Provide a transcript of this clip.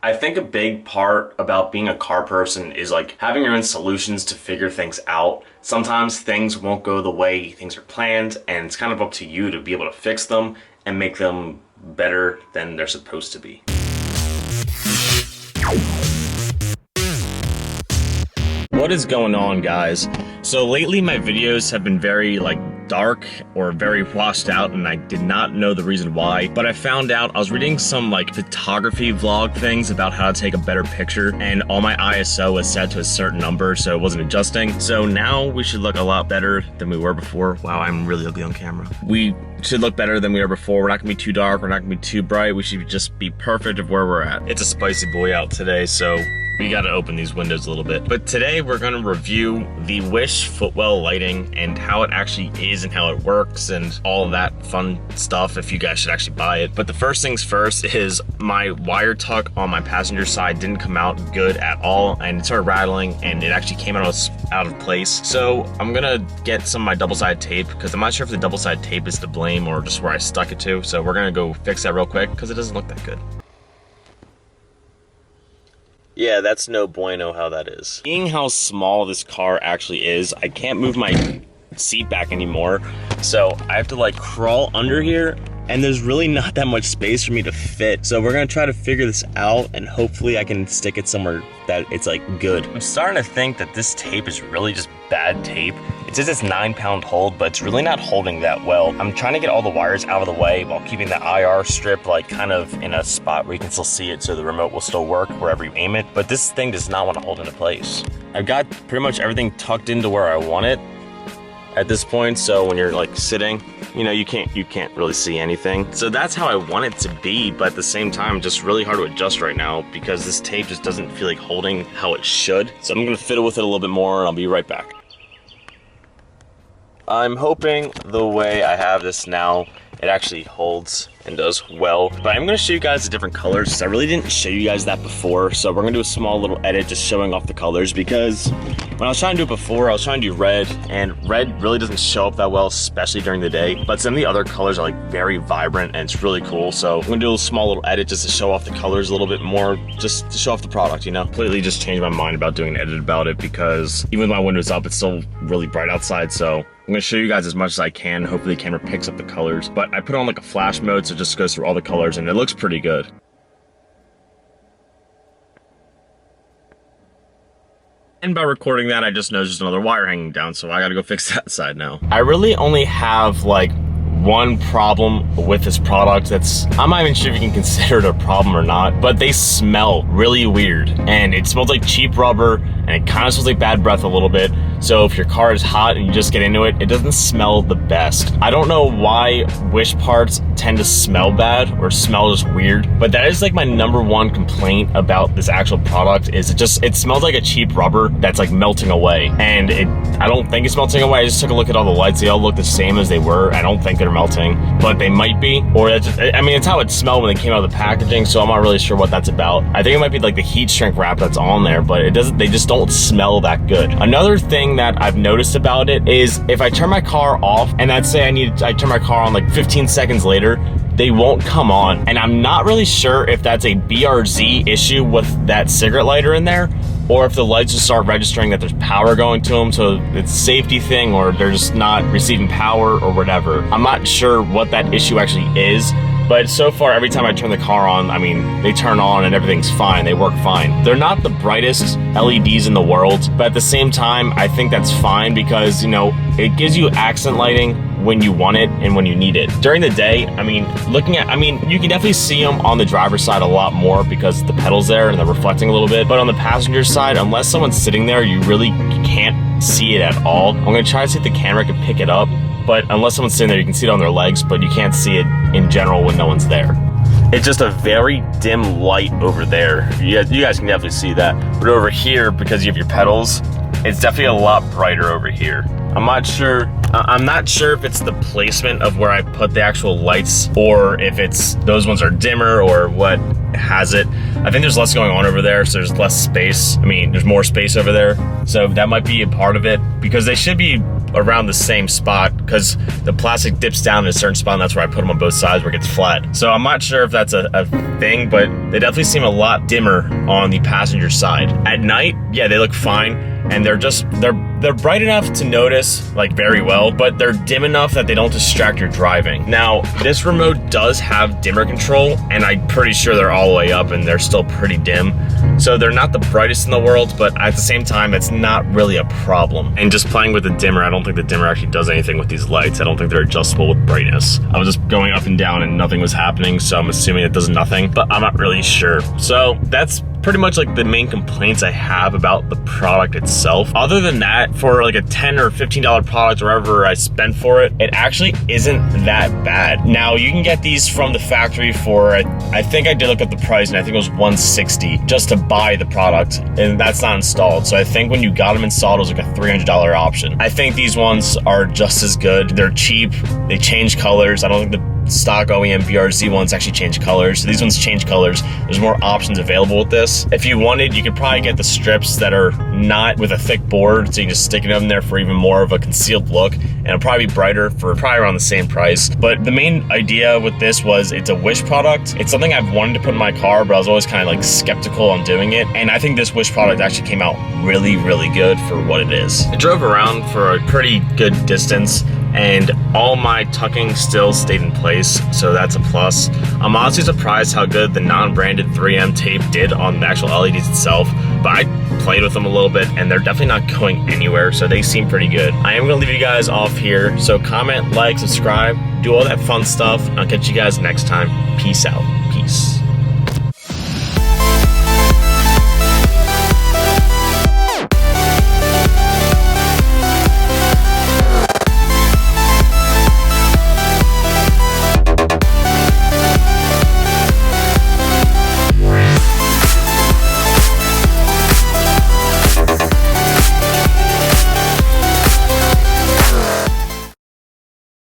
I think a big part about being a car person is like having your own solutions to figure things out. Sometimes things won't go the way things are planned, and it's kind of up to you to be able to fix them and make them better than they're supposed to be. What is going on, guys? So lately my videos have been very dark or very washed out, and I did not know the reason why, but I found out. I was reading some photography vlog things about how to take a better picture, and all my ISO was set to a certain number, so it wasn't adjusting. So now we should look a lot better than we were before. Wow, I'm really ugly on camera. We should look better than we were before. We're not gonna be too dark, we're not gonna be too bright. We should just be perfect of where we're at. It's a spicy boy out today, so we gotta open these windows a little bit. But today we're gonna review the Wish Footwell lighting and how it actually is and how it works and all of that fun stuff, if you guys should actually buy it. But the first things first is my wire tuck on my passenger side didn't come out good at all, and it started rattling, and it actually came out of place. So I'm gonna get some of my double-sided tape, because I'm not sure if the double-sided tape is to blame or just where I stuck it to. So we're gonna go fix that real quick, because it doesn't look that good. Yeah, that's no bueno how that is. Seeing how small this car actually is, I can't move my seat back anymore. So I have to crawl under here, and there's really not that much space for me to fit. So we're gonna try to figure this out, and hopefully I can stick it somewhere that it's good. I'm starting to think that this tape is really just bad tape. It says it's 9-pound hold, but it's really not holding that well. I'm trying to get all the wires out of the way while keeping the IR strip kind of in a spot where you can still see it, so the remote will still work wherever you aim it. But this thing does not want to hold into place. I've got pretty much everything tucked into where I want it at this point, so when you're sitting, you can't really see anything. So that's how I want it to be, but at the same time, just really hard to adjust right now because this tape just doesn't feel like holding how it should. So I'm gonna fiddle with it a little bit more, and I'll be right back. I'm hoping the way I have this now, it actually holds and does well. But I'm gonna show you guys the different colors, because I really didn't show you guys that before. So we're gonna do a small little edit just showing off the colors, because when I was trying to do it before, I was trying to do red, and red really doesn't show up that well, especially during the day. But some of the other colors are very vibrant, and it's really cool. So I'm gonna do a small little edit just to show off the colors a little bit more, just to show off the product, Completely just changed my mind about doing an edit about it, because even with my windows up, it's still really bright outside. So I'm gonna show you guys as much as I can. Hopefully the camera picks up the colors. But I put on a flash mode, so it just goes through all the colors, and it looks pretty good. And by recording that, I just noticed there's another wire hanging down, so I gotta go fix that side now. I really only have one problem with this product I'm not even sure if you can consider it a problem or not, but they smell really weird, and it smells like cheap rubber, and it kind of smells like bad breath a little bit. So if your car is hot and you just get into it, it doesn't smell the best. I don't know why Wish parts tend to smell bad or smell just weird, but that is my #1 complaint about this actual product, is it smells like a cheap rubber that's melting away. And I don't think it's melting away. I just took a look at all the lights. They all look the same as they were. I don't think they're melting, but they might be. Or it's how it smelled when they came out of the packaging, so I'm not really sure what that's about. I think it might be the heat shrink wrap that's on there, but they just don't smell that good. Another thing that I've noticed about it is if I turn my car off, and let's say I turn my car on 15 seconds later, they won't come on. And I'm not really sure if that's a BRZ issue with that cigarette lighter in there, or if the lights just start registering that there's power going to them, so it's a safety thing, or they're just not receiving power or whatever. I'm not sure what that issue actually is, but so far every time I turn the car on, they turn on and everything's fine. They work fine. They're not the brightest LEDs in the world, but at the same time, I think that's fine, because it gives you accent lighting when you want it and when you need it. During the day, you can definitely see them on the driver's side a lot more, because the pedal's there and they're reflecting a little bit. But on the passenger side, unless someone's sitting there, you really can't see it at all. I'm gonna try to see if the camera can pick it up, but unless someone's sitting there, you can see it on their legs, but you can't see it in general when no one's there. It's just a very dim light over there. You guys can definitely see that. But over here, because you have your pedals, it's definitely a lot brighter over here. I'm not sure if it's the placement of where I put the actual lights, or if it's those ones are dimmer, or what has it. I think there's less going on over there, so there's less space. There's more space over there, so that might be a part of it, because they should be around the same spot because the plastic dips down in a certain spot, and that's where I put them on both sides where it gets flat. So I'm not sure if that's a thing, but they definitely seem a lot dimmer on the passenger side. At night, yeah, they look fine. And they're bright enough to notice, like, very well, but they're dim enough that they don't distract your driving. Now, this remote does have dimmer control, and I'm pretty sure they're all the way up and they're still pretty dim. So they're not the brightest in the world, but at the same time, it's not really a problem. And just playing with the dimmer, I don't think the dimmer actually does anything with these lights. I don't think they're adjustable with brightness. I was just going up and down and nothing was happening, so I'm assuming it does nothing, but I'm not really sure. So that's pretty much like the main complaints I have about the product itself. Other than that, for like a $10 or $15 product, wherever I spend for it, it actually isn't that bad. Now, you can get these from the factory for, I think I did look up the price, and I think it was $160 just to buy the product, and that's not installed. So I think when you got them installed, it was like a $300 option. I think these ones are just as good. They're cheap, they change colors. I don't think the stock OEM BRZ ones actually change colors. So these ones change colors. There's more options available with this. If you wanted, you could probably get the strips that are not with a thick board, so you can just stick it in there for even more of a concealed look, and it'll probably be brighter for probably around the same price. But the main idea with this was it's a Wish product. It's something I've wanted to put in my car, but I was always kind of like skeptical on doing it. And I think this Wish product actually came out really, really good for what it is. I drove around for a pretty good distance, and all my tucking still stayed in place, so that's a plus. I'm honestly surprised how good the non-branded 3M tape did on the actual LEDs itself, but I played with them a little bit and they're definitely not going anywhere, so they seem pretty good. I am gonna leave you guys off here, so comment, like, subscribe, do all that fun stuff. I'll catch you guys next time. Peace out. Peace.